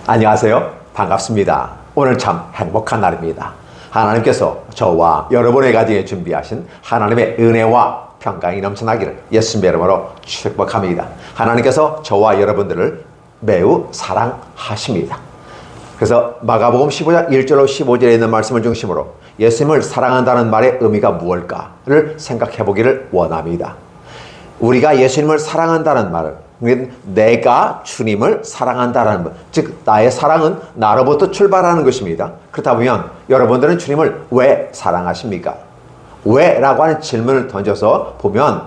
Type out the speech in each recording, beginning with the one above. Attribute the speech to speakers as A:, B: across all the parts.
A: 안녕하세요. 반갑습니다. 오늘 참 행복한 날입니다. 하나님께서 저와 여러분의 가정에 준비하신 하나님의 은혜와 평강이 넘쳐나기를 예수님의 이름으로 축복합니다. 하나님께서 저와 여러분들을 매우 사랑하십니다. 그래서 마가복음 15장 1절로 15절에 있는 말씀을 중심으로 예수님을 사랑한다는 말의 의미가 무엇일까를 생각해 보기를 원합니다. 우리가 예수님을 사랑한다는 말을 내가 주님을 사랑한다는 것, 즉 나의 사랑은 나로부터 출발하는 것입니다. 그렇다 보면 여러분들은 주님을 왜 사랑하십니까? 왜? 라고 하는 질문을 던져서 보면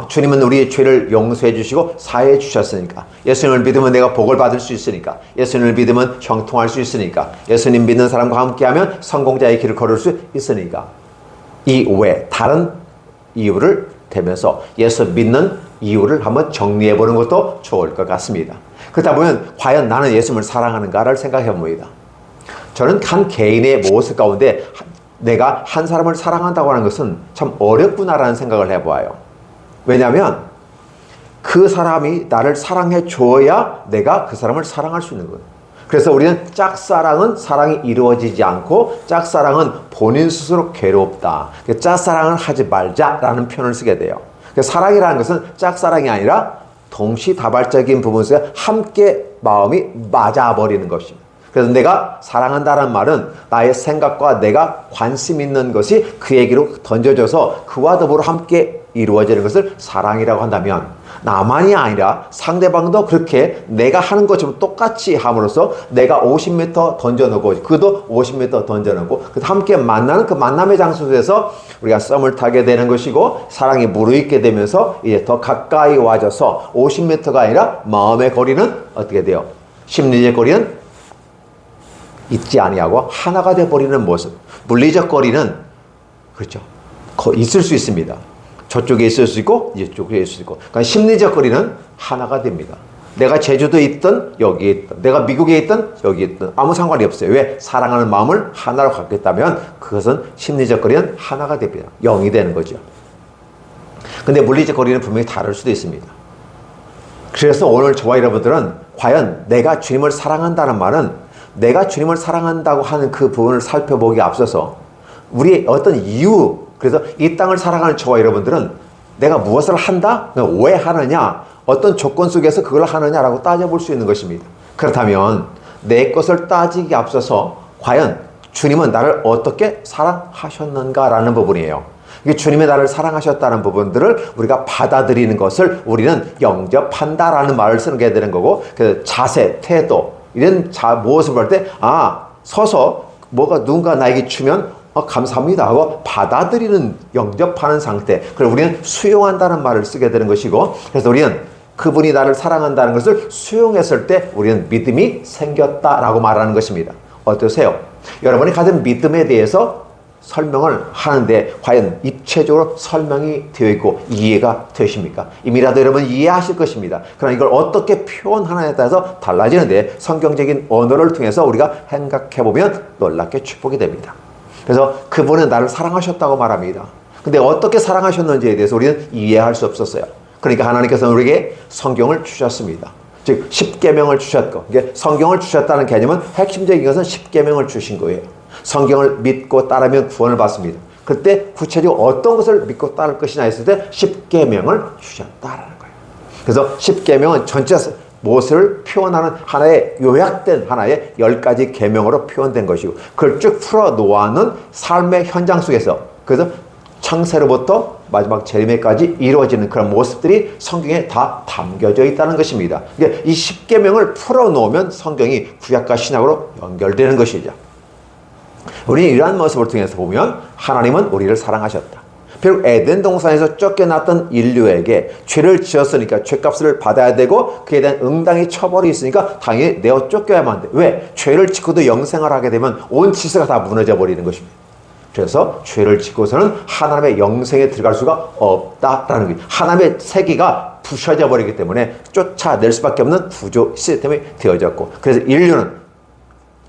A: 주님은 우리의 죄를 용서해 주시고 사해해 주셨으니까, 예수님을 믿으면 내가 복을 받을 수 있으니까, 예수님을 믿으면 형통할 수 있으니까, 예수님 믿는 사람과 함께하면 성공자의 길을 걸을 수 있으니까, 이 왜, 다른 이유를 대면서 예수 믿는 이유를 한번 정리해 보는 것도 좋을 것 같습니다. 그렇다 보면 과연 나는 예수님을 사랑하는가를 생각해 봅니다. 저는 한 개인의 모습 가운데 내가 한 사람을 사랑한다고 하는 것은 참 어렵구나라는 생각을 해보아요. 왜냐하면 그 사람이 나를 사랑해 줘야 내가 그 사람을 사랑할 수 있는 거예요. 그래서 우리는 짝사랑은 사랑이 이루어지지 않고 짝사랑은 본인 스스로 괴롭다. 짝사랑을 하지 말자라는 표현을 쓰게 돼요. 사랑이라는 것은 짝사랑이 아니라 동시다발적인 부분 속에 함께 마음이 맞아버리는 것입니다. 그래서 내가 사랑한다는 말은 나의 생각과 내가 관심 있는 것이 그에게로 던져져서 그와 더불어 함께 이루어지는 것을 사랑이라고 한다면, 나만이 아니라 상대방도 그렇게 내가 하는 것처럼 똑같이 함으로써 내가 50m 던져놓고 그도 50m 던져놓고 함께 만나는 그 만남의 장소에서 우리가 썸을 타게 되는 것이고, 사랑이 무르익게 되면서 이제 더 가까이 와져서 50m가 아니라 마음의 거리는 어떻게 돼요? 심리적 거리는 잊지 아니하고 하나가 되어버리는 모습. 물리적 거리는 그렇죠, 있을 수 있습니다. 저쪽에 있을 수 있고 이쪽에 있을 수 있고, 그러니까 심리적 거리는 하나가 됩니다. 내가 제주도에 있든 여기에 있든, 내가 미국에 있든 여기에 있든 아무 상관이 없어요. 왜? 사랑하는 마음을 하나로 갖고 있다면 그것은 심리적 거리는 하나가 됩니다. 0이 되는 거죠. 근데 물리적 거리는 분명히 다를 수도 있습니다. 그래서 오늘 저와 여러분들은 과연 내가 주님을 사랑한다는 말은, 내가 주님을 사랑한다고 하는 그 부분을 살펴보기에 앞서서 우리의 어떤 이유, 그래서 이 땅을 살아가는 저와 여러분들은 내가 무엇을 한다? 왜 하느냐? 어떤 조건 속에서 그걸 하느냐라고 따져볼 수 있는 것입니다. 그렇다면 내 것을 따지기에 앞서서 과연 주님은 나를 어떻게 사랑하셨는가라는 부분이에요. 주님이 나를 사랑하셨다는 부분들을 우리가 받아들이는 것을 우리는 영접한다라는 말을 쓰게 되는 거고, 그래서 자세, 태도, 이런 모습을 할 때 서서 누군가 나에게 주면 감사합니다 하고 받아들이는, 영접하는 상태, 그리고 우리는 수용한다는 말을 쓰게 되는 것이고, 그래서 우리는 그분이 나를 사랑한다는 것을 수용했을 때 우리는 믿음이 생겼다라고 말하는 것입니다. 어떠세요? 여러분이 가진 믿음에 대해서 설명을 하는데 과연 입체적으로 설명이 되어 있고 이해가 되십니까? 이미라도 여러분 이해하실 것입니다. 그러나 이걸 어떻게 표현하느냐에 따라서 달라지는데, 성경적인 언어를 통해서 우리가 생각해보면 놀랍게 축복이 됩니다. 그래서 그분은 나를 사랑하셨다고 말합니다. 근데 어떻게 사랑하셨는지에 대해서 우리는 이해할 수 없었어요. 그러니까 하나님께서는 우리에게 성경을 주셨습니다. 즉 십계명을 주셨고, 이게 성경을 주셨다는 개념은 핵심적인 것은 십계명을 주신 거예요. 성경을 믿고 따르면 구원을 받습니다. 그때 구체적으로 어떤 것을 믿고 따를 것이냐 했을 때 십계명을 주셨다라는 거예요. 그래서 십계명은 전체 무엇을 표현하는 하나의 요약된 하나의 10가지 계명으로 표현된 것이고, 그걸 쭉 풀어 놓아는 삶의 현장 속에서, 그래서 창세로부터 마지막 재림에까지 이루어지는 그런 모습들이 성경에 다 담겨져 있다는 것입니다. 그러니까 이 십계명을 풀어 놓으면 성경이 구약과 신약으로 연결되는 것이죠. 우리는 이러한 모습을 통해서 보면 하나님은 우리를 사랑하셨다. 비록 에덴 동산에서 쫓겨났던 인류에게 죄를 지었으니까 죄값을 받아야 되고 그에 대한 응당의 처벌이 있으니까 당연히 내어 쫓겨야만 돼. 왜? 죄를 짓고도 영생을 하게 되면 온 지세가 다 무너져 버리는 것입니다. 그래서 죄를 짓고서는 하나님의 영생에 들어갈 수가 없다라는 거예요. 하나님의 세계가 부셔져 버리기 때문에 쫓아낼 수밖에 없는 구조 시스템이 되어졌고, 그래서 인류는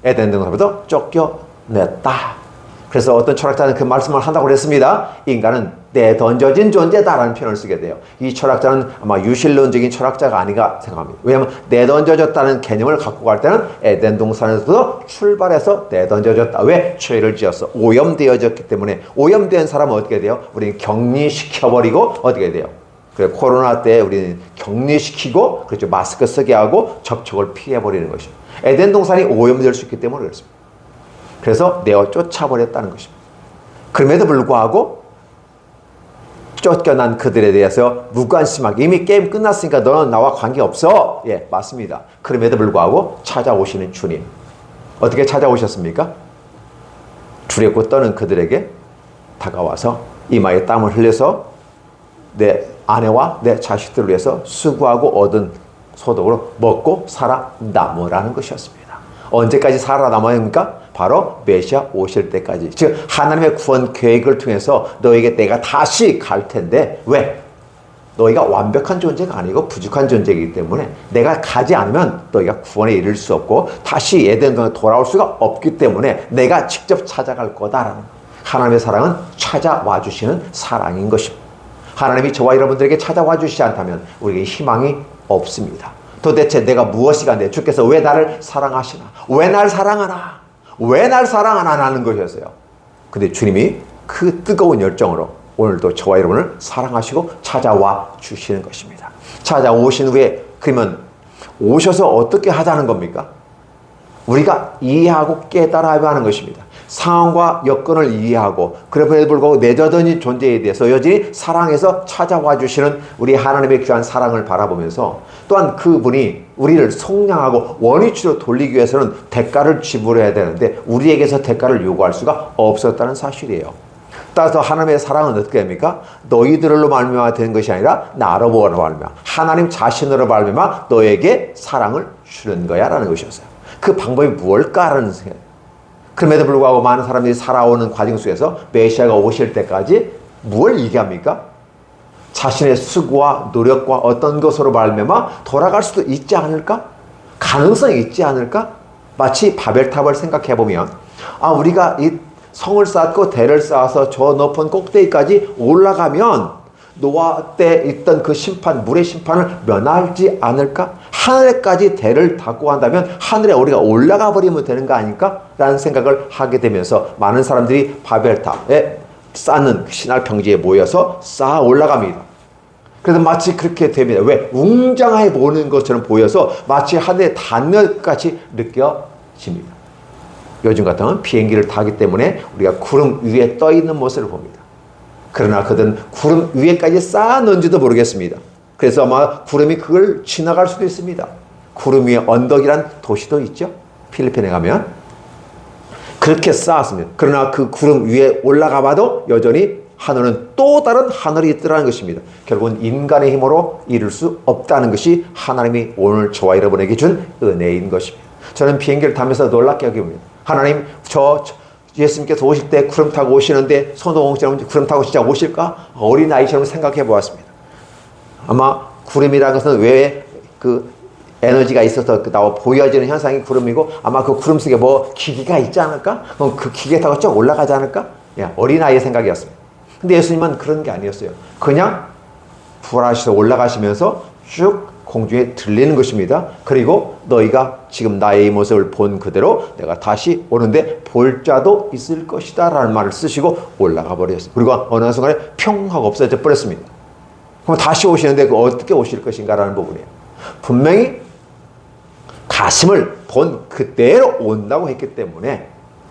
A: 에덴 동산부터 쫓겨냈다. 그래서 어떤 철학자는 그 말씀을 한다고 그랬습니다. 인간은 내던져진 존재다라는 표현을 쓰게 돼요. 이 철학자는 아마 유실론적인 철학자가 아닌가 생각합니다. 왜냐하면 내던져졌다는 개념을 갖고 갈 때는 에덴 동산에서도 출발해서 내던져졌다. 왜? 죄를 지었어. 오염되어졌기 때문에. 오염된 사람은 어떻게 돼요? 우리는 격리시켜버리고 어떻게 돼요? 그래, 코로나 때 우리는 격리시키고, 그렇죠, 마스크 쓰게 하고 접촉을 피해버리는 것이죠. 에덴 동산이 오염될 수 있기 때문에 그렇습니다. 그래서 내어 쫓아버렸다는 것입니다. 그럼에도 불구하고 쫓겨난 그들에 대해서 무관심하게 이미 게임 끝났으니까 너는 나와 관계없어. 예, 맞습니다. 그럼에도 불구하고 찾아오시는 주님. 어떻게 찾아오셨습니까? 두렵고 떠는 그들에게 다가와서 이마에 땀을 흘려서 내 아내와 내 자식들을 위해서 수고하고 얻은 소득으로 먹고 살아남으라는 것이었습니다. 언제까지 살아남아야 합니까? 바로 메시아 오실 때까지. 즉 하나님의 구원 계획을 통해서 너에게 내가 다시 갈 텐데, 왜? 너희가 완벽한 존재가 아니고 부족한 존재이기 때문에 내가 가지 않으면 너희가 구원에 이를 수 없고 다시 에덴동에 돌아올 수가 없기 때문에 내가 직접 찾아갈 거다라는, 하나님의 사랑은 찾아와 주시는 사랑인 것입니다. 하나님이 저와 여러분들에게 찾아와 주시지 않다면 우리에게 희망이 없습니다. 도대체 내가 무엇이가 돼? 주께서 왜 나를 사랑하시나? 왜 날 사랑하나? 왜 날 사랑하나? 하는 것이었어요. 근데 주님이 그 뜨거운 열정으로 오늘도 저와 여러분을 사랑하시고 찾아와 주시는 것입니다. 찾아오신 후에, 그러면 오셔서 어떻게 하자는 겁니까? 우리가 이해하고 깨달아야 하는 것입니다. 상황과 여건을 이해하고 그럼에도 불구하고 내져진 존재에 대해서 여전히 사랑해서 찾아와 주시는 우리 하나님의 귀한 사랑을 바라보면서, 또한 그분이 우리를 속량하고 원위치로 돌리기 위해서는 대가를 지불해야 되는데 우리에게서 대가를 요구할 수가 없었다는 사실이에요. 따라서 하나님의 사랑은 어떻게 됩니까? 너희들로 말미암아 되는 것이 아니라 나로 말미암아, 하나님 자신으로 말미암아 너에게 사랑을 주는 거야 라는 것이었어요. 그 방법이 무엇일까라는 생각. 그럼에도 불구하고 많은 사람들이 살아오는 과정 속에서 메시아가 오실 때까지 무엇을 얘기합니까? 자신의 수고와 노력과 어떤 것으로 말미암아 돌아갈 수도 있지 않을까? 가능성이 있지 않을까? 마치 바벨탑을 생각해 보면, 우리가 이 성을 쌓고 대를 쌓아서 저 높은 꼭대기까지 올라가면 노아 때 있던 그 심판, 물의 심판을 면하지 않을까? 하늘에까지 대를 닫고 한다면 하늘에 우리가 올라가 버리면 되는 거 아닐까? 라는 생각을 하게 되면서 많은 사람들이 바벨탑에 쌓는 신할 평지에 모여서 쌓아 올라갑니다. 그래서 마치 그렇게 됩니다. 왜? 웅장해 보는 것처럼 보여서 마치 하늘에 닿는 것 같이 느껴집니다. 요즘 같으면 비행기를 타기 때문에 우리가 구름 위에 떠 있는 모습을 봅니다. 그러나 그들은 구름 위에까지 쌓아놓은지도 모르겠습니다. 그래서 아마 구름이 그걸 지나갈 수도 있습니다. 구름 위에 언덕이란 도시도 있죠. 필리핀에 가면 그렇게 쌓았습니다. 그러나 그 구름 위에 올라가 봐도 여전히 하늘은 또 다른 하늘이 있더라는 것입니다. 결국은 인간의 힘으로 이룰 수 없다는 것이 하나님이 오늘 저와 여러분에게 준 은혜인 것입니다. 저는 비행기를 타면서 놀랍게 여깁니다. 하나님, 예수님께서 오실 때 구름 타고 오시는데 손오공처럼 구름 타고 진짜 오실까? 어린아이처럼 생각해 보았습니다. 아마 구름이라는 것은 왜 그 에너지가 있어서 나와 보여지는 현상이 구름이고, 아마 그 구름 속에 뭐 기기가 있지 않을까? 그럼 그 기계 타고 쭉 올라가지 않을까? 어린아이의 생각이었습니다. 근데 예수님은 그런 게 아니었어요. 그냥 부활하셔서 올라가시면서 쭉 공중에 들리는 것입니다. 그리고 너희가 지금 나의 이 모습을 본 그대로 내가 다시 오는데 볼 자도 있을 것이다 라는 말을 쓰시고 올라가 버렸어요. 그리고 어느 순간에 평 하고 없어져 버렸습니다. 그럼 다시 오시는데 어떻게 오실 것인가 라는 부분이에요. 분명히 가심을 본 그대로 온다고 했기 때문에,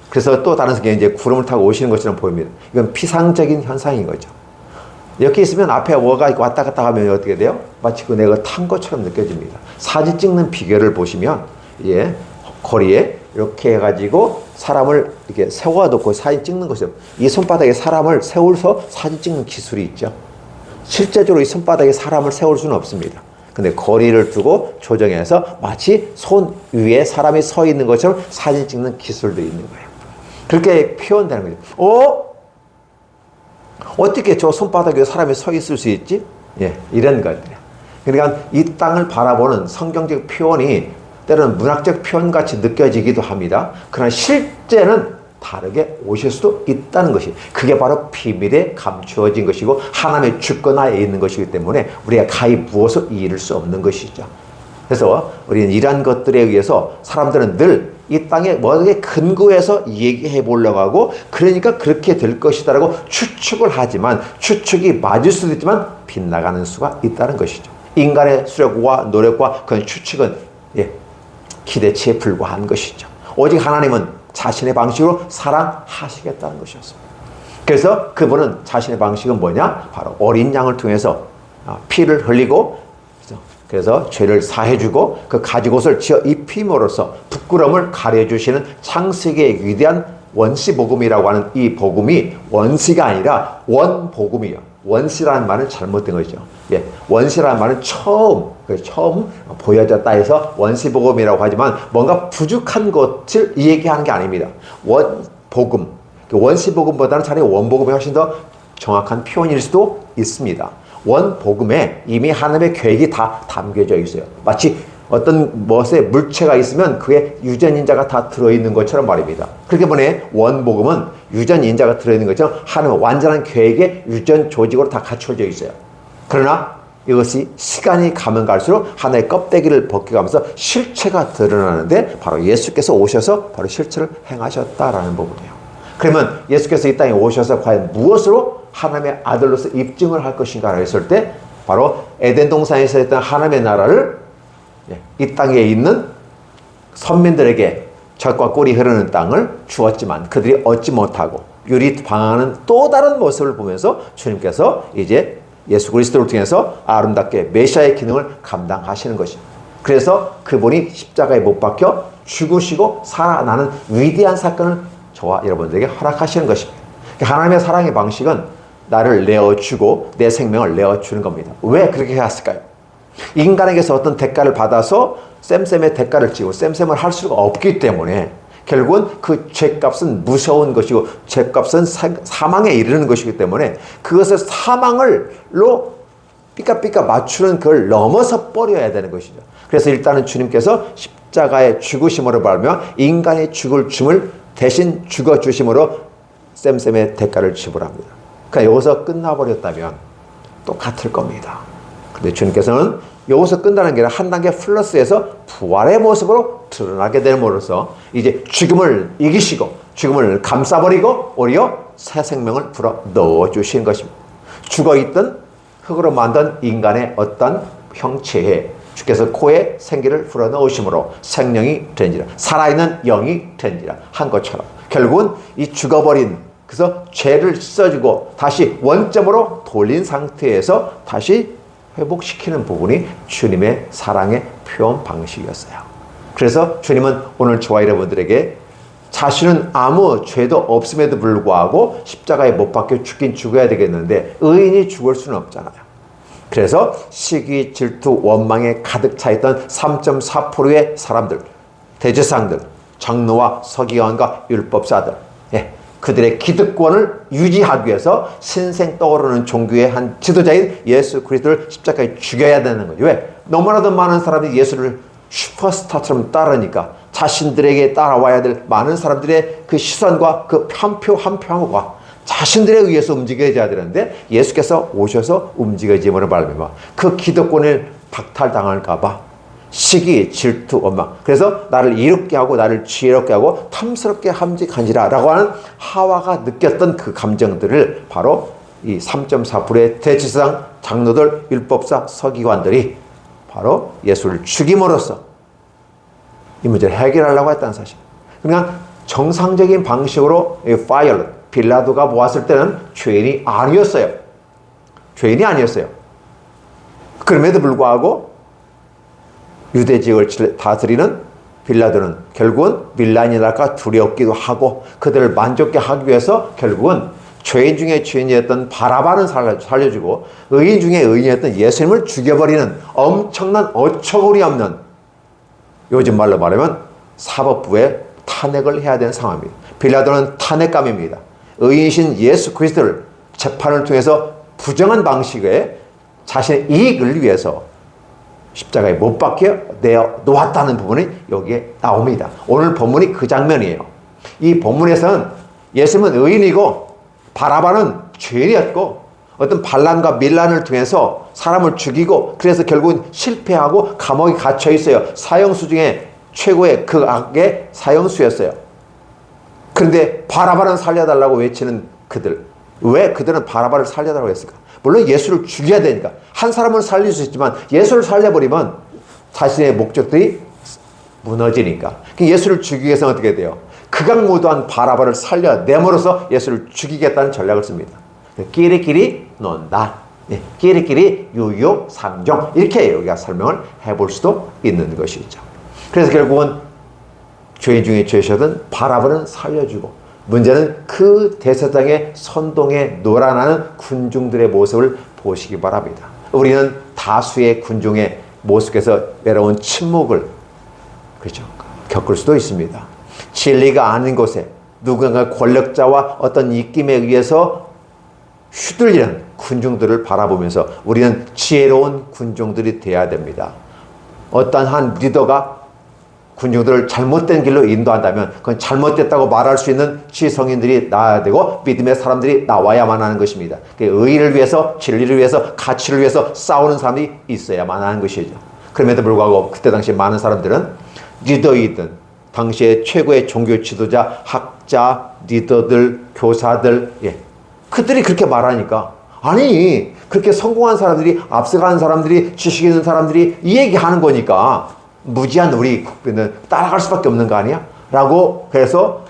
A: 그래서 또 다른 게 이제 구름을 타고 오시는 것처럼 보입니다. 이건 피상적인 현상인 거죠. 이렇게 있으면 앞에 뭐가 왔다 갔다 하면 어떻게 돼요? 마치 그 내가 탄 것처럼 느껴집니다. 사진 찍는 비결을 보시면, 거리에 이렇게 해가지고 사람을 이렇게 세워놓고 사진 찍는 것이요. 이 손바닥에 사람을 세워서 사진 찍는 기술이 있죠. 실제적으로 이 손바닥에 사람을 세울 수는 없습니다. 근데 거리를 두고 조정해서 마치 손 위에 사람이 서 있는 것처럼 사진 찍는 기술도 있는 거예요. 그렇게 표현되는 거죠. 어떻게 저 손바닥 위에 사람이 서 있을 수 있지? 이런 것들이에요. 그러니까 이 땅을 바라보는 성경적 표현이 때로는 문학적 표현같이 느껴지기도 합니다. 그러나 실제는 다르게 오실 수도 있다는 것이, 그게 바로 비밀에 감추어진 것이고 하나님의 주권하에 있는 것이기 때문에 우리가 가히 무엇을 잃을 수 없는 것이죠. 그래서 우리는 이러한 것들에 의해서 사람들은 늘 이 땅에 뭐에 근거해서 얘기해 보려고 하고, 그러니까 그렇게 될 것이다라고 추측을 하지만 추측이 맞을 수도 있지만 빗나가는 수가 있다는 것이죠. 인간의 수력과 노력과 그런 추측은 기대치에 불과한 것이죠. 오직 하나님은 자신의 방식으로 사랑하시겠다는 것이었습니다. 그래서 그분은 자신의 방식은 뭐냐? 바로 어린 양을 통해서 피를 흘리고, 그래서 죄를 사해주고 그 가죽옷을 지어 입힘으로써 부끄러움을 가려주시는 창세기의 위대한 원시복음이라고 하는 이 복음이 원시가 아니라 원복음이에요. 원시라는 말은 잘못된 거죠. 원시라는 말은 처음 보여졌다 해서 원시복음이라고 하지만 뭔가 부족한 것을 얘기하는 게 아닙니다. 원복음, 원시복음보다는 차라리 원복음이 훨씬 더 정확한 표현일 수도 있습니다. 원복음에 이미 하나님의 계획이 다 담겨져 있어요. 마치 어떤 무엇에 물체가 있으면 그에 유전인자가 다 들어있는 것처럼 말입니다. 그렇기 때문에 원복음은 유전인자가 들어있는 것처럼 하나님의 완전한 계획의 유전 조직으로 다 갖춰져 있어요. 그러나 이것이 시간이 가면 갈수록 하나의 껍데기를 벗겨가면서 실체가 드러나는데 바로 예수께서 오셔서 바로 실체를 행하셨다라는 부분이에요. 그러면 예수께서 이 땅에 오셔서 과연 무엇으로 하나님의 아들로서 입증을 할 것인가 했을 때 바로 에덴 동산에서 했던 하나님의 나라를 이 땅에 있는 선민들에게 젖과 꿀이 흐르는 땅을 주었지만 그들이 얻지 못하고 유리 방황하는 또 다른 모습을 보면서 주님께서 이제 예수 그리스도를 통해서 아름답게 메시아의 기능을 감당하시는 것입니다. 그래서 그분이 십자가에 못 박혀 죽으시고 살아나는 위대한 사건을 저와 여러분들에게 허락하시는 것입니다. 하나님의 사랑의 방식은 나를 내어주고 내 생명을 내어주는 겁니다. 왜 그렇게 했을까요? 인간에게서 어떤 대가를 받아서 쌤쌤의 대가를 지고 쌤쌤을 할 수가 없기 때문에 결국은 그 죄값은 무서운 것이고 죄값은 사망에 이르는 것이기 때문에 그것을 사망을로 삐까삐까 맞추는 그걸 넘어서 버려야 되는 것이죠. 그래서 일단은 주님께서 십자가의 죽으심으로 말하며 인간의 죽을 줌을 대신 죽어주심으로 쌤쌤의 대가를 지불합니다. 그러니까 여기서 끝나버렸다면 똑같을 겁니다. 근데 주님께서는 여기서 끝나는 게 아니라 한 단계 플러스해서 부활의 모습으로 드러나게 됨으로써 이제 죽음을 이기시고 죽음을 감싸버리고 오히려 새 생명을 불어 넣어주신 것입니다. 죽어있던 흙으로 만든 인간의 어떤 형체에 주께서 코에 생기를 불어 넣으심으로 생명이 된지라, 살아있는 영이 된지라 한 것처럼 결국은 이 죽어버린, 그래서 죄를 씻어주고 다시 원점으로 돌린 상태에서 다시 회복시키는 부분이 주님의 사랑의 표현 방식이었어요. 그래서 주님은 오늘 저와 여러분들에게 자신은 아무 죄도 없음에도 불구하고 십자가에 못 박혀 죽긴 죽어야 되겠는데 의인이 죽을 수는 없잖아요. 그래서 시기, 질투, 원망에 가득 차있던 3.4%의 사람들, 대제사장들, 장로와 서기관과 율법사들, 그들의 기득권을 유지하기 위해서 신생 떠오르는 종교의 한 지도자인 예수 그리스도를 십자가에 죽여야 되는 거죠. 왜? 너무나도 많은 사람들이 예수를 슈퍼스타처럼 따르니까 자신들에게 따라와야 될 많은 사람들의 그 시선과 그 한 표 한 표가 자신들에 의해서 움직여져야 되는데 예수께서 오셔서 움직여짐으로 말미암아 그 기득권을 박탈당할까 봐 시기, 질투, 원망. 그래서 나를 이롭게 하고 나를 지혜롭게 하고 탐스럽게 함직한지라 라고 하는 하와가 느꼈던 그 감정들을 바로 이 3.4%의 대제사장, 장로들, 율법사, 서기관들이 바로 예수를 죽임으로써 이 문제를 해결하려고 했다는 사실. 그러니까 정상적인 방식으로 파일럿, 빌라도가 보았을 때는 죄인이 아니었어요. 죄인이 아니었어요. 그럼에도 불구하고 유대 지역을 다스리는 빌라도는 결국은 빌라니랄까 두렵기도 하고 그들을 만족케 하기 위해서 결국은 죄인 중에 죄인이었던 바라바는 살려주고 의인 중에 의인이었던 예수님을 죽여버리는 엄청난 어처구니 없는, 요즘 말로 말하면 사법부에 탄핵을 해야 되는 상황입니다. 빌라도는 탄핵감입니다. 의인이신 예수 그리스도를 재판을 통해서 부정한 방식의 자신의 이익을 위해서 십자가에 못 박혀 내어 놓았다는 부분이 여기에 나옵니다. 오늘 본문이 그 장면이에요. 이 본문에서는 예수님은 의인이고 바라바는 죄인이었고 어떤 반란과 밀란을 통해서 사람을 죽이고 그래서 결국은 실패하고 감옥에 갇혀 있어요. 사형수 중에 최고의 극악의 사형수였어요. 그런데 바라바는 살려달라고 외치는 그들, 왜 그들은 바라바를 살려달라고 했을까? 물론 예수를 죽여야 되니까. 한 사람은 살릴 수 있지만 예수를 살려버리면 자신의 목적들이 무너지니까. 예수를 죽이기 위해서는 어떻게 돼요? 극악무도한 바라바를 살려내므로써 예수를 죽이겠다는 전략을 씁니다. 끼리끼리 논다. 끼리끼리 유유상종. 이렇게 우리가 설명을 해볼 수도 있는 것이죠. 그래서 결국은 죄인 중에 죄셨던 바라바는 살려주고, 문제는 그 대제사장의 선동에 놀아나는 군중들의 모습을 보시기 바랍니다. 우리는 다수의 군중의 모습에서 외로운 침묵을 그렇죠. 겪을 수도 있습니다. 진리가 아닌 곳에 누군가 권력자와 어떤 입김에 의해서 휘둘리는 군중들을 바라보면서 우리는 지혜로운 군중들이 되어야 됩니다. 어떤 한 리더가 군중들을 잘못된 길로 인도한다면 그건 잘못됐다고 말할 수 있는 지성인들이 나와야 되고 믿음의 사람들이 나와야만 하는 것입니다. 의의를 위해서, 진리를 위해서, 가치를 위해서 싸우는 사람이 있어야만 하는 것이죠. 그럼에도 불구하고 그때 당시 많은 사람들은 리더이든 당시의 최고의 종교 지도자, 학자, 리더들, 교사들, 그들이 그렇게 말하니까, 아니 그렇게 성공한 사람들이, 앞서가는 사람들이, 지식 있는 사람들이 이 얘기하는 거니까 무지한 우리 국민은 따라갈 수밖에 없는 거 아니야? 라고 해서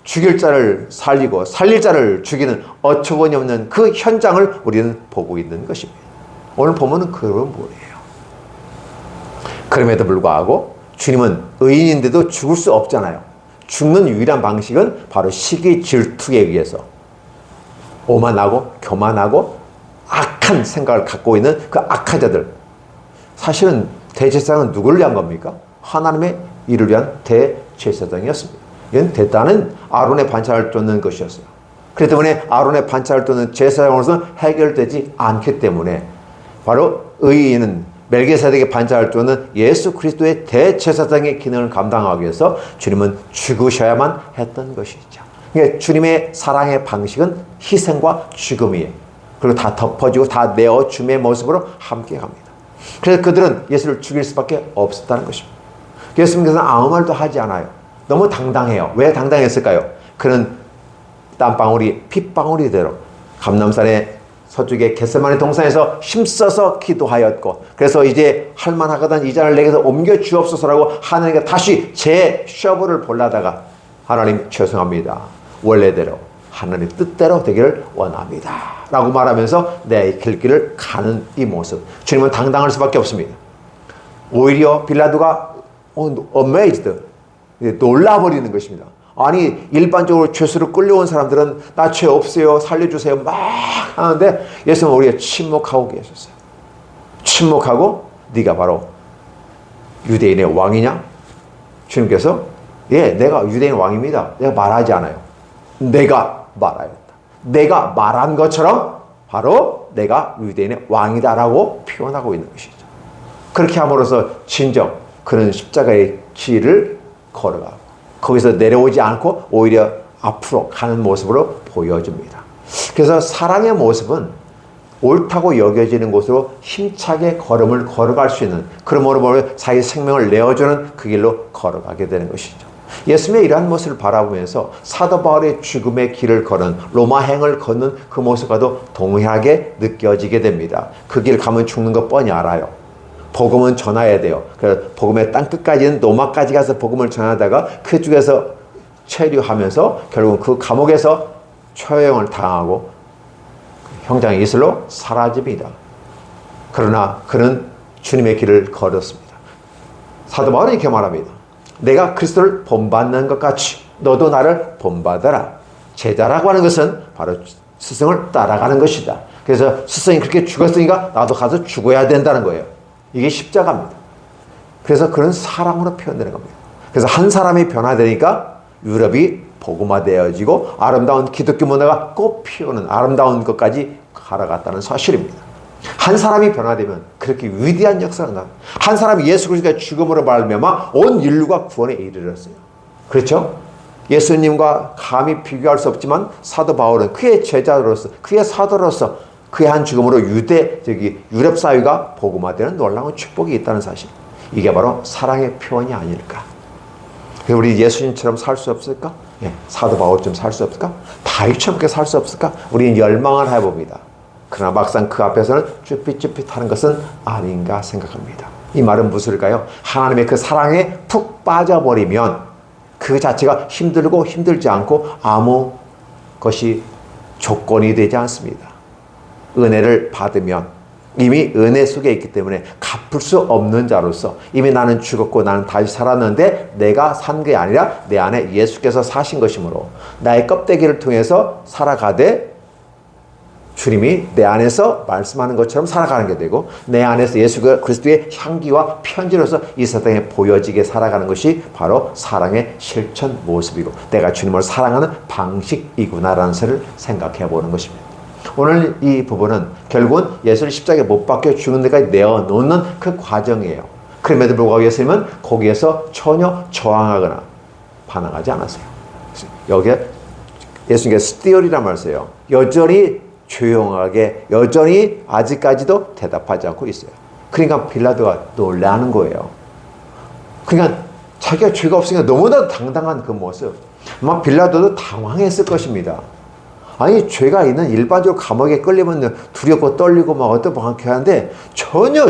A: 죽일 자를 살리고 살릴 자를 죽이는 어처구니 없는 그 현장을 우리는 보고 있는 것입니다. 오늘 보면은 그건 뭐예요? 그럼에도 불구하고 주님은 의인인데도 죽을 수 없잖아요. 죽는 유일한 방식은 바로 시기 질투에 의해서 오만하고 교만하고 악한 생각을 갖고 있는 그 악한 자들. 사실은 대제사장은 누구를 위한 겁니까? 하나님의 일을 위한 대제사장이었습니다. 이건 대단한 아론의 반차를 쫓는 것이었어요. 그렇기 때문에 아론의 반차를 쫓는 제사장으로서는 해결되지 않기 때문에 바로 의인은 멜기세덱의 반차를 쫓는 예수 그리스도의 대제사장의 기능을 감당하기 위해서 주님은 죽으셔야만 했던 것이죠. 그러니까 주님의 사랑의 방식은 희생과 죽음이에요. 그리고 다 덮어지고 다 내어줌의 모습으로 함께 갑니다. 그래서 그들은 예수를 죽일 수밖에 없었다는 것입니다. 예수님께서는 아무 말도 하지 않아요. 너무 당당해요. 왜 당당했을까요? 그는 땀방울이 핏방울이대로 감람산의 서쪽의 겟세마네 동산에서 힘써서 기도하였고, 그래서 이제 할만하거든 이 잔을 내게서 옮겨 주옵소서라고 하나님께 다시 제 셔브를 볼라다가 하나님 죄송합니다. 원래대로 하나님 뜻대로 되기를 원합니다. 라고 말하면서 내 길길을 가는 이 모습. 주님은 당당할 수밖에 없습니다. 오히려 빌라도가 amazed, 놀라버리는 것입니다. 아니 일반적으로 죄수로 끌려온 사람들은 나 죄 없어요, 살려주세요 막 하는데 예수님은 우리가 침묵하고 계셨어요. 침묵하고 네가 바로 유대인의 왕이냐? 주님께서 내가 유대인 왕입니다. 내가 말하지 않아요. 내가 말하였다. 내가 말한 것처럼 바로 내가 유대인의 왕이다라고 표현하고 있는 것이죠. 그렇게 함으로써 진정 그는 십자가의 길을 걸어가고 거기서 내려오지 않고 오히려 앞으로 가는 모습으로 보여줍니다. 그래서 사랑의 모습은 옳다고 여겨지는 곳으로 힘차게 걸음을 걸어갈 수 있는, 그러므로 자기 생명을 내어주는 그 길로 걸어가게 되는 것이죠. 예수님의 이러한 모습을 바라보면서 사도 바울의 죽음의 길을 걸은 로마행을 걷는 그 모습과도 동일하게 느껴지게 됩니다. 그 길 가면 죽는 거 뻔히 알아요. 복음은 전해야 돼요. 그래서 복음의 땅끝까지는 로마까지 가서 복음을 전하다가 그쪽에서 체류하면서 결국 그 감옥에서 처형을 당하고 형장의 이슬로 사라집니다. 그러나 그는 주님의 길을 걸었습니다. 사도 바울은 이렇게 말합니다. 내가 그리스도를 본받는 것 같이 너도 나를 본받아라. 제자라고 하는 것은 바로 스승을 따라가는 것이다. 그래서 스승이 그렇게 죽었으니까 나도 가서 죽어야 된다는 거예요. 이게 십자가입니다. 그래서 그런 사랑으로 표현되는 겁니다. 그래서 한 사람이 변화되니까 유럽이 복음화되어지고 아름다운 기독교 문화가 꽃 피우는 아름다운 것까지 갈아갔다는 사실입니다. 한 사람이 변화되면 그렇게 위대한 역사가 나. 한 사람이 예수 그리스도의 죽음으로 말미암아 온 인류가 구원에 이르렀어요. 그렇죠? 예수님과 감히 비교할 수 없지만 사도 바울은 그의 제자로서, 그의 사도로서 그의 한 죽음으로 유럽 사회가 복음화되는 놀라운 축복이 있다는 사실. 이게 바로 사랑의 표현이 아닐까. 우리 예수님처럼 살 수 없을까? 예, 사도 바울처럼 살 수 없을까? 다윗처럼 살 수 없을까? 우리는 열망을 해봅니다. 그러나 막상 그 앞에서는 쭈삣쭈삣하는 것은 아닌가 생각합니다. 이 말은 무엇일까요? 하나님의 그 사랑에 푹 빠져버리면 그 자체가 힘들고 힘들지 않고 아무 것이 조건이 되지 않습니다. 은혜를 받으면 이미 은혜 속에 있기 때문에 갚을 수 없는 자로서 이미 나는 죽었고 나는 다시 살았는데 내가 산 게 아니라 내 안에 예수께서 사신 것이므로 나의 껍데기를 통해서 살아가되 주님이 내 안에서 말씀하는 것처럼 살아가는 게 되고 내 안에서 예수 그리스도의 향기와 편지로서 이 세상에 보여지게 살아가는 것이 바로 사랑의 실천 모습이고 내가 주님을 사랑하는 방식이구나라는 것을 생각해 보는 것입니다. 오늘 이 부분은 결국은 예수를 십자가에 못 박혀 죽는 데까지 내어놓는 그 과정이에요. 그럼에도 불구하고 예수님은 거기에서 전혀 저항하거나 반항하지 않았어요. 여기에 예수님께서 still이라는 말을 써요. 여전히 조용하게 여전히 아직까지도 대답하지 않고 있어요. 그러니까 빌라도가 놀라는 거예요. 그러니까 자기가 죄가 없으니까 너무나도 당당한 그 모습. 아마 빌라도도 당황했을 것입니다. 아니 죄가 있는 일반적으로 감옥에 끌리면 두렵고 떨리고 막 어떻게 하는데 전혀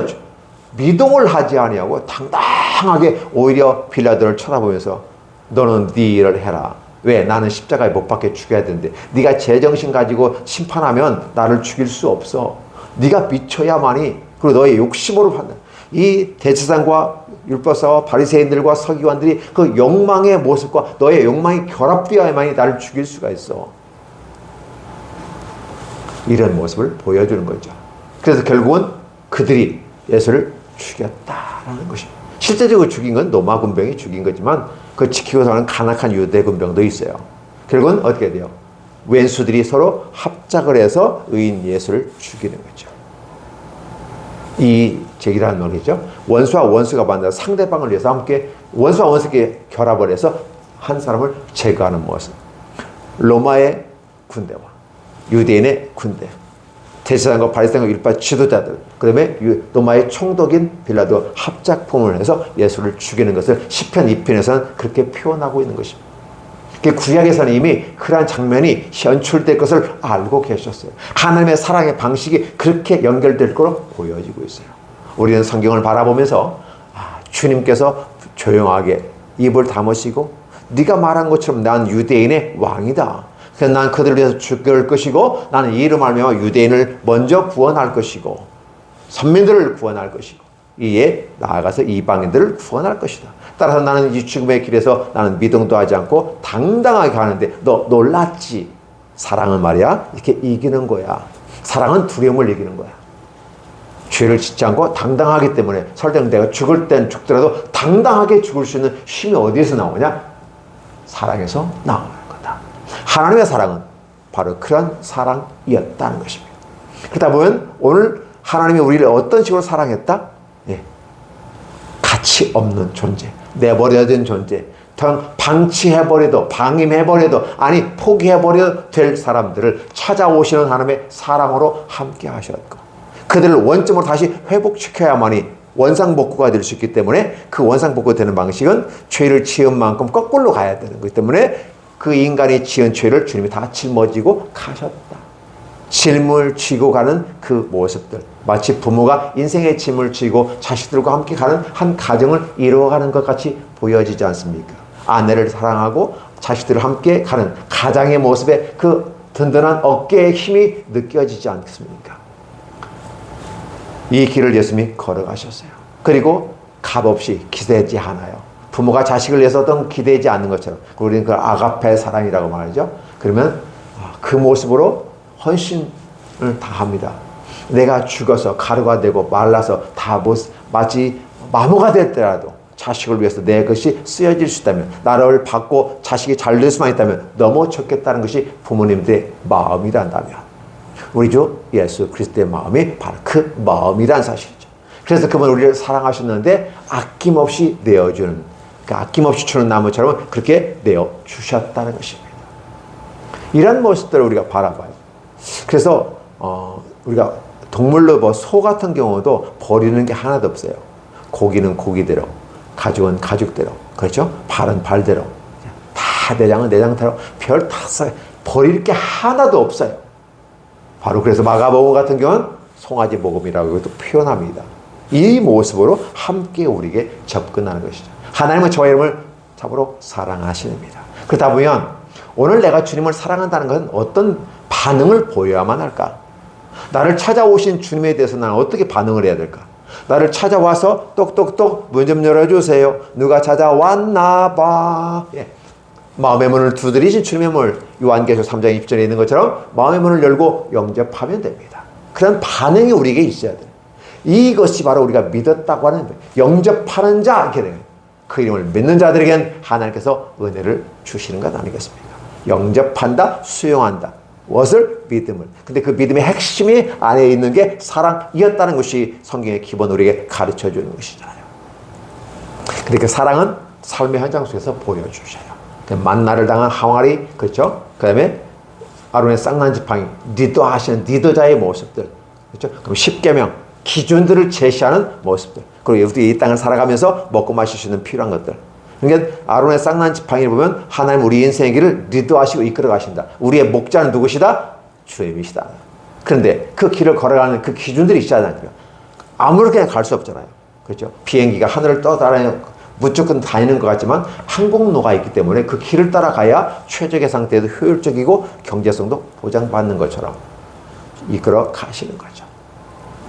A: 미동을 하지 아니하고 당당하게 오히려 빌라도를 쳐다보면서 너는 네 일을 해라. 왜? 나는 십자가에 못 박혀 죽여야 되는데 네가 제정신 가지고 심판하면 나를 죽일 수 없어. 네가 미쳐야만이 그리고 너의 욕심으로 판단. 이 대제사장과 율법사와 바리새인들과 서기관들이 그 욕망의 모습과 너의 욕망이 결합되어야만이 나를 죽일 수가 있어. 이런 모습을 보여주는 거죠. 그래서 결국은 그들이 예수를 죽였다라는 것입니다. 실제적으로 죽인 건 로마 군병이 죽인 거지만 그 지키고 사는 간악한 유대 군병도 있어요. 결국은 어떻게 돼요? 왼수들이 서로 합작을 해서 의인 예수를 죽이는 거죠. 이 제기라는 말이죠. 원수와 원수가 만나 상대방을 위해서 함께 원수와 원수에게 결합을 해서 한 사람을 제거하는 모습. 로마의 군대와 유대인의 군대, 대제사장과 바리새인과 율법 지도자들, 그다음에 로마의 총독인 빌라도 합작품을 해서 예수를 죽이는 것을 시편 2편에서는 그렇게 표현하고 있는 것입니다. 구약에서는 이미 그러한 장면이 연출될 것을 알고 계셨어요. 하나님의 사랑의 방식이 그렇게 연결될 거로 보여지고 있어요. 우리는 성경을 바라보면서 주님께서 조용하게 입을 다무시고 네가 말한 것처럼 난 유대인의 왕이다. 그래서 난 그들을 위해서 죽을 것이고 나는 이 이름 알며 유대인을 먼저 구원할 것이고 선민들을 구원할 것이고 이에 나아가서 이방인들을 구원할 것이다. 따라서 나는 이 죽음의 길에서 나는 미동도 하지 않고 당당하게 가는데 너 놀랐지? 사랑은 말이야 이렇게 이기는 거야. 사랑은 두려움을 이기는 거야. 죄를 짓지 않고 당당하기 때문에 설령 내가 죽을 땐 죽더라도 당당하게 죽을 수 있는 힘이 어디에서 나오냐? 사랑에서 나오는 거다. 하나님의 사랑은 바로 그런 사랑이었다는 것입니다. 그러다 보면 오늘 하나님이 우리를 어떤 식으로 사랑했다? 예. 가치 없는 존재, 내버려야 되는 존재, 방치해버려도 방임해버려도 아니 포기해버려도 될 사람들을 찾아오시는 하나님의 사랑으로 함께 하셨고 그들을 원점으로 다시 회복시켜야만이 원상복구가 될 수 있기 때문에 그 원상복구가 되는 방식은 죄를 지은 만큼 거꾸로 가야 되는 거기 때문에 그 인간이 지은 죄를 주님이 다 짊어지고 가셨다. 짐을 지고 가는 그 모습들, 마치 부모가 인생의 짐을 지고 자식들과 함께 가는 한 가정을 이루어가는 것 같이 보여지지 않습니까? 아내를 사랑하고 자식들을 함께 가는 가장의 모습에 그 든든한 어깨의 힘이 느껴지지 않습니까? 이 길을 예수님이 걸어가셨어요. 그리고 값없이 기대지 않아요. 부모가 자식을 위해서 어떤 기대지 않는 것처럼 우리는 그걸 아가페 사랑이라고 말하죠. 그러면 그 모습으로 헌신을 다합니다. 내가 죽어서 가루가 되고 말라서 다 마치 마모가 될 때라도 자식을 위해서 내 것이 쓰여질 수 있다면 나를 받고 자식이 잘 될 수만 있다면 너무 좋겠다는 것이 부모님들의 마음이란다면 우리 주 예수 그리스도의 마음이 바로 그 마음이란 사실이죠. 그래서 그분 우리를 사랑하셨는데 아낌없이 내어주는 그러니까 아낌없이 주는 나무처럼 그렇게 내어주셨다는 것입니다. 이런 모습들을 우리가 바라봐요. 그래서 우리가 동물로 소 같은 경우도 버리는 게 하나도 없어요. 고기는 고기대로, 가죽은 가죽대로, 그렇죠? 발은 발대로, 다 내장은 내장대로 별 다 써요. 버릴 게 하나도 없어요. 바로 그래서 마가복음 같은 경우는 송아지 복음이라고 또 표현합니다. 이 모습으로 함께 우리에게 접근하는 것이죠. 하나님은 저와 여러분을 참으로 사랑하십니다. 그렇다 보면 오늘 내가 주님을 사랑한다는 것은 어떤 반응을 보여야만 할까? 나를 찾아오신 주님에 대해서 나는 어떻게 반응을 해야 될까? 나를 찾아와서 똑똑똑 문 좀 열어주세요. 누가 찾아왔나 봐. 예. 마음의 문을 두드리신 주님의 문을 요한계시록 3장 20절에 있는 것처럼 마음의 문을 열고 영접하면 됩니다. 그런 반응이 우리에게 있어야 돼요. 이것이 바로 우리가 믿었다고 하는 거예요. 영접하는 자 이렇게 돼요. 그 이름을 믿는 자들에겐 하나님께서 은혜를 주시는 것 아니겠습니까? 영접한다, 수용한다. 무엇을? 믿음을. 근데 그 믿음의 핵심이 안에 있는 게 사랑이었다는 것이 성경의 기본 우리에게 가르쳐 주는 것이잖아요. 근데 그 사랑은 삶의 현장 속에서 보여주셔요. 만나를 당한 항아리, 그렇죠? 그 다음에 아론의 쌍난 지팡이, 리더하시는 리더자의 모습들, 그렇죠? 그럼 10계명, 기준들을 제시하는 모습들. 그리고 우리 이 땅을 살아가면서 먹고 마실 수 있는 필요한 것들. 그러니까 아론의 쌍난 지팡이를 보면 하나님 우리 인생의 길을 리더하시고 이끌어 가신다. 우리의 목자는 누구시다? 주님이시다. 그런데 그 길을 걸어가는 그 기준들이 있잖아요. 아무렇게나 갈 수 없잖아요. 그렇죠? 비행기가 하늘을 떠다니는 무조건 다니는 것 같지만 항공로가 있기 때문에 그 길을 따라가야 최적의 상태에도 효율적이고 경제성도 보장받는 것처럼 이끌어 가시는 거죠.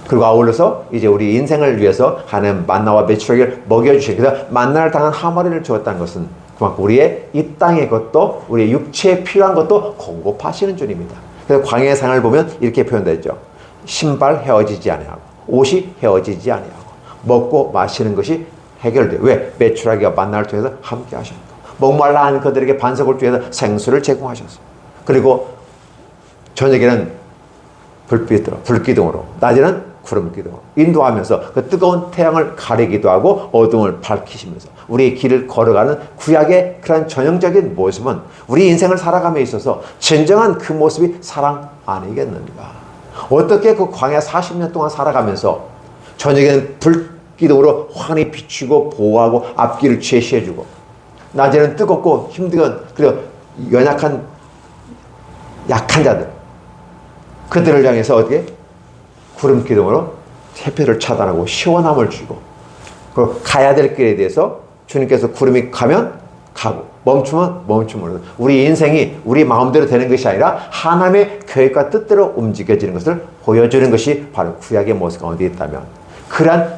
A: 그리고 아울러서 이제 우리 인생을 위해서 하나님 만나와 메추라기를 먹여주시고 그래서 만나를 당한 항아리를 주었다는 것은 그만큼 우리의 이 땅의 것도 우리의 육체에 필요한 것도 공급하시는 주님입니다. 그래서 광야의 상을 보면 이렇게 표현되죠. 신발 헤어지지 아니하고 옷이 헤어지지 아니하고 먹고 마시는 것이 해결돼요. 왜? 메추라기가 만나를 통해서 함께 하셨고 목말라 하는 그들에게 반석을 통해서 생수를 제공하셨어요. 그리고 저녁에는 불기둥으로 낮에는 구름기둥으로 인도하면서 그 뜨거운 태양을 가리기도 하고 어둠을 밝히시면서 우리의 길을 걸어가는 구약의 그런 전형적인 모습은 우리 인생을 살아감에 있어서 진정한 그 모습이 사랑 아니겠는가? 어떻게 그 광야 40년 동안 살아가면서 저녁에는 불기둥으로 환히 비추고 보호하고 앞길을 제시해주고 낮에는 뜨겁고 힘든 그리고 연약한 약한 자들 그들을 향해서 어떻게 구름 기둥으로 햇볕을 차단하고 시원함을 주고 그리고 가야 될 길에 대해서 주님께서 구름이 가면 가고 멈추면 멈춤으로 우리 인생이 우리 마음대로 되는 것이 아니라 하나님의 계획과 뜻대로 움직여지는 것을 보여주는 것이 바로 구약의 모습 가운데 있다면 그러한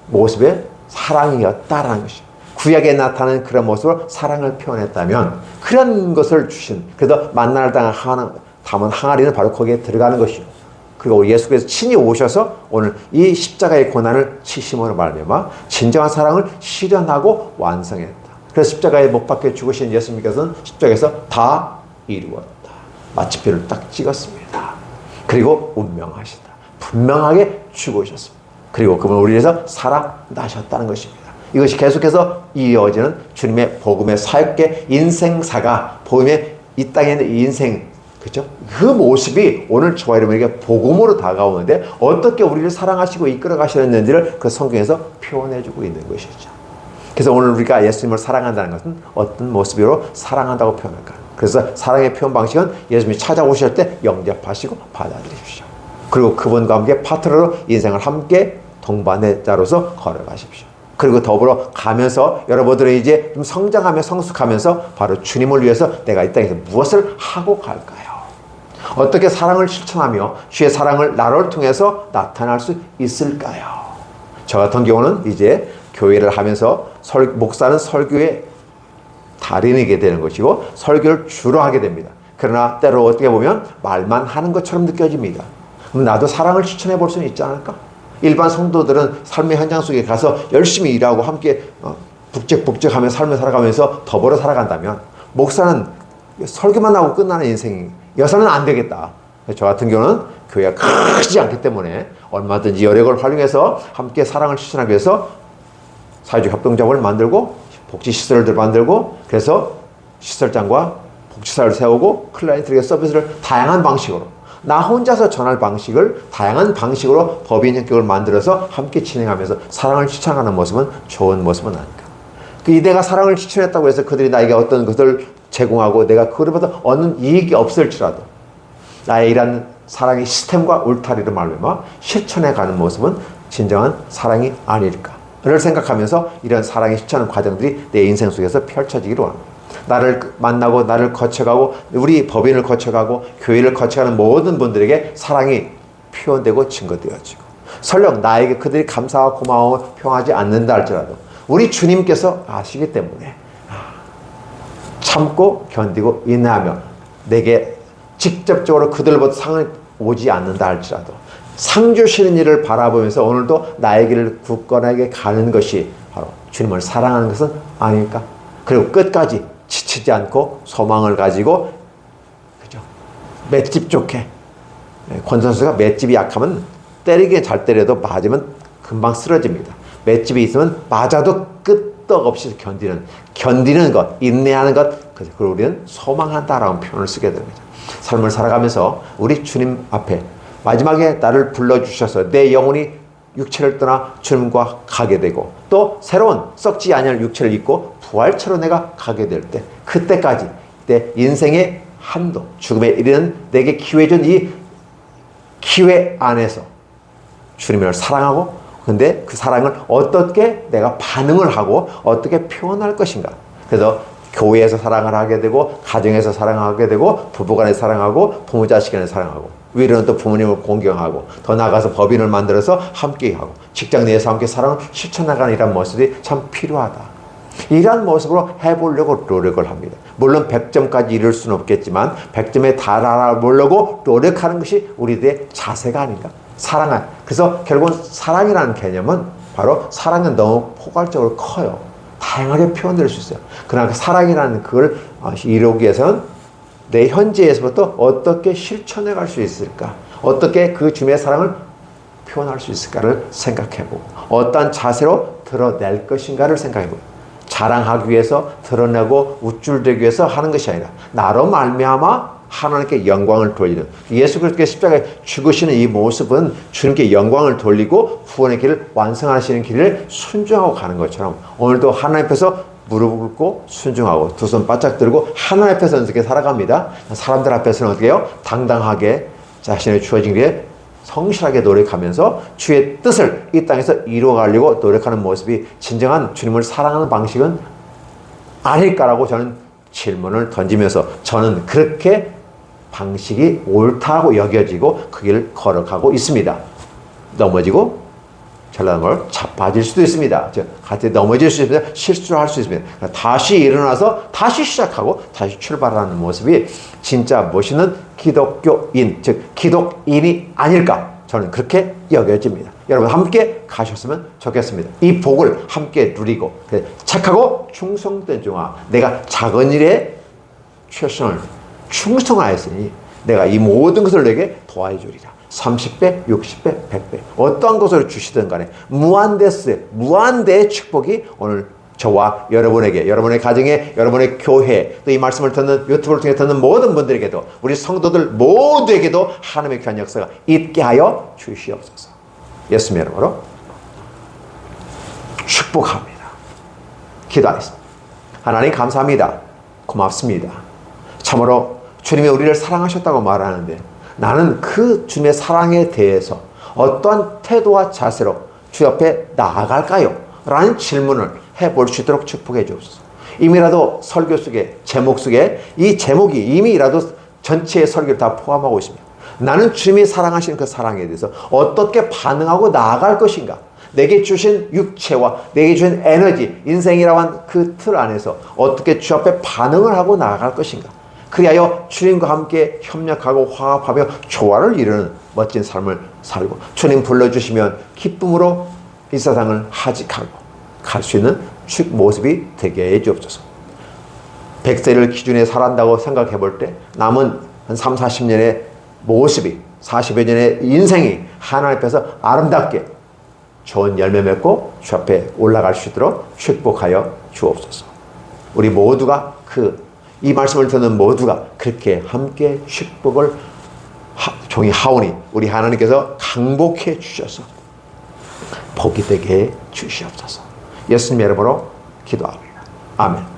A: 모습의 사랑이었다라는 것이죠. 구약에 나타나는 그런 모습으로 사랑을 표현했다면 그런 것을 주신 그래서 만나를 담은 항아리는 바로 거기에 들어가는 것이죠. 그리고 예수께서 친히 오셔서 오늘 이 십자가의 고난을 치심으로 말미암아 진정한 사랑을 실현하고 완성했다. 그래서 십자가에 못 박혀 죽으신 예수님께서는 십자가에서 다 이루었다. 마침표를 딱 찍었습니다. 그리고 운명하시다. 분명하게 죽으셨습니다. 그리고 그분은 우리를 위해서 살아나셨다는 것입니다. 이것이 계속해서 이어지는 주님의 복음의 사역계 인생사가 복음의 이 땅에 있는 인생 그렇죠? 그 모습이 오늘 저와 여러분에게 복음으로 다가오는데 어떻게 우리를 사랑하시고 이끌어 가시는지를 그 성경에서 표현해주고 있는 것이죠. 그래서 오늘 우리가 예수님을 사랑한다는 것은 어떤 모습으로 사랑한다고 표현할까? 그래서 사랑의 표현 방식은 예수님이 찾아오실 때 영접하시고 받아들이십시오. 그리고 그분과 함께 파트너로 인생을 함께 동반의 자로서 걸어가십시오. 그리고 더불어 가면서 여러분들이 이제 좀 성장하며 성숙하면서 바로 주님을 위해서 내가 이 땅에서 무엇을 하고 갈까요? 어떻게 사랑을 실천하며 주의 사랑을 나를 통해서 나타날 수 있을까요? 저 같은 경우는 이제 교회를 하면서 목사는 설교의 달인이게 되는 것이고 설교를 주로 하게 됩니다. 그러나 때로 어떻게 보면 말만 하는 것처럼 느껴집니다. 그럼 나도 사랑을 실천해 볼 수는 있지 않을까? 일반 성도들은 삶의 현장 속에 가서 열심히 일하고 함께 북적북적하며 삶을 살아가면서 더불어 살아간다면 목사는 설교만 하고 끝나는 인생이어서는 안 되겠다. 저 같은 경우는 교회가 크지 않기 때문에 얼마든지 여력을 활용해서 함께 사랑을 실천하기 위해서 사회적 협동조합을 만들고 복지시설을 만들고 그래서 시설장과 복지사를 세우고 클라이언트에게 서비스를 다양한 방식으로 나 혼자서 전할 방식을 다양한 방식으로 법인 협력을 만들어서 함께 진행하면서 사랑을 실천하는 모습은 좋은 모습은 아닐까. 내가 사랑을 실천했다고 해서 그들이 나에게 어떤 것을 제공하고 내가 그것보다 얻는 이익이 없을지라도 나의 이런 사랑의 시스템과 울타리를 말미암아 실천해가는 모습은 진정한 사랑이 아닐까를 생각하면서 이런 사랑의 실천 과정들이 내 인생 속에서 펼쳐지기로 합니다. 나를 만나고 나를 거쳐가고 우리 법인을 거쳐가고 교회를 거쳐가는 모든 분들에게 사랑이 표현되고 증거되어지고 설령 나에게 그들이 감사와 고마움을 표하지 않는다 할지라도 우리 주님께서 아시기 때문에 참고 견디고 인내하며 내게 직접적으로 그들보다 상을 오지 않는다 할지라도 상 주시는 일을 바라보면서 오늘도 나의 길을 굳건하게 가는 것이 바로 주님을 사랑하는 것은 아닐까. 그리고 끝까지 지치지 않고 소망을 가지고 그죠? 맷집 좋게 권 선수가 맷집이 약하면 때리기엔 잘 때려도 맞으면 금방 쓰러집니다. 맷집이 있으면 맞아도 끄떡없이 견디는 것, 인내하는 것, 그리고 우리는 소망한다라는 표현을 쓰게 됩니다. 삶을 살아가면서 우리 주님 앞에 마지막에 나를 불러주셔서 내 영혼이 육체를 떠나 주님과 가게 되고 또 새로운 썩지 아니할 육체를 입고 부활체로 내가 가게 될 때 그때까지 내 인생의 한도 죽음에 이르는 내게 기회 준 이 기회 안에서 주님을 사랑하고 근데 그 사랑을 어떻게 내가 반응을 하고 어떻게 표현할 것인가. 그래서 교회에서 사랑을 하게 되고 가정에서 사랑하게 되고 부부간에 사랑하고 부모 자식간에 사랑하고 위로는 또 부모님을 공경하고 더 나아가서 법인을 만들어서 함께하고 직장 내에서 함께 사랑을 실천나가는 이런 모습이 참 필요하다. 이러한 모습으로 해보려고 노력을 합니다. 물론 100점까지 이룰 수는 없겠지만 100점에 달아보려고 노력하는 것이 우리들의 자세가 아닌가. 그래서 결국은 사랑이라는 개념은 바로 사랑은 너무 포괄적으로 커요. 다양하게 표현될 수 있어요. 그러나 그 사랑이라는 그걸 이루기 위해서는 내 현재에서부터 어떻게 실천해 갈 수 있을까? 어떻게 그 주님의 사랑을 표현할 수 있을까를 생각해보고 어떠한 자세로 드러낼 것인가를 생각해보고 자랑하기 위해서 드러내고 우쭐대기 위해서 하는 것이 아니라 나로 말미암아 하나님께 영광을 돌리는 예수 그리스도의 십자가에 죽으시는 이 모습은 주님께 영광을 돌리고 구원의 길을 완성하시는 길을 순종하고 가는 것처럼 오늘도 하나님 앞에서 무릎 꿇고 순종하고 두 손 바짝 들고 하나님 앞에서는 어떻게 살아갑니다. 사람들 앞에서는 어떻게 해요? 당당하게 자신의 주어진 길에 성실하게 노력하면서 주의 뜻을 이 땅에서 이루어가려고 노력하는 모습이 진정한 주님을 사랑하는 방식은 아닐까라고 저는 질문을 던지면서 저는 그렇게 방식이 옳다고 여겨지고 그 길을 걸어가고 있습니다. 넘어지고 잘나는 걸 자빠질 수도 있습니다. 같이 넘어질 수 있습니다. 실수를 할 수 있습니다. 다시 일어나서 다시 시작하고 다시 출발하는 모습이 진짜 멋있는 기독교인, 즉 기독인이 아닐까 저는 그렇게 여겨집니다. 여러분 함께 가셨으면 좋겠습니다. 이 복을 함께 누리고 착하고 충성된 종아 내가 작은 일에 최선을 충성하였으니 내가 이 모든 것을 내게 도와해 주리라. 30배, 60배, 100배 어떠한 것을 주시든 간에 무한대의 축복이 오늘 저와 여러분에게 여러분의 가정에 여러분의 교회 또 이 말씀을 듣는 유튜브를 통해 듣는 모든 분들에게도 우리 성도들 모두에게도 하나님의 귀한 역사가 있게 하여 주시옵소서. 예수님의 이름으로 축복합니다. 기도하겠습니다. 하나님 감사합니다. 고맙습니다. 참으로 주님이 우리를 사랑하셨다고 말하는데 나는 그 주님의 사랑에 대해서 어떠한 태도와 자세로 주 옆에 나아갈까요? 라는 질문을 해볼 수 있도록 축복해 주옵소서. 이미라도 설교 속에 제목 속에 이 제목이 이미라도 전체의 설교를 다 포함하고 있습니다. 나는 주님이 사랑하시는 그 사랑에 대해서 어떻게 반응하고 나아갈 것인가? 내게 주신 육체와 내게 주신 에너지, 인생이라고 한 그 틀 안에서 어떻게 주 앞에 반응을 하고 나아갈 것인가? 그리하여 주님과 함께 협력하고 화합하며 조화를 이루는 멋진 삶을 살고 주님 불러주시면 기쁨으로 이 세상을 하직하고 갈 수 있는 모습이 되게 해 주옵소서. 100세를 기준에 살아간다고 생각해 볼 때 남은 한 3, 40년의 모습이 40여 년의 인생이 하나님 앞에서 아름답게 좋은 열매 맺고 주 앞에 올라갈 수 있도록 축복하여 주옵소서. 우리 모두가 이 말씀을 듣는 모두가 그렇게 함께 축복을 종이 하오니 우리 하나님께서 강복해 주셔서 복이 되게 해 주시옵소서. 예수님 이름으로 기도합니다. 아멘.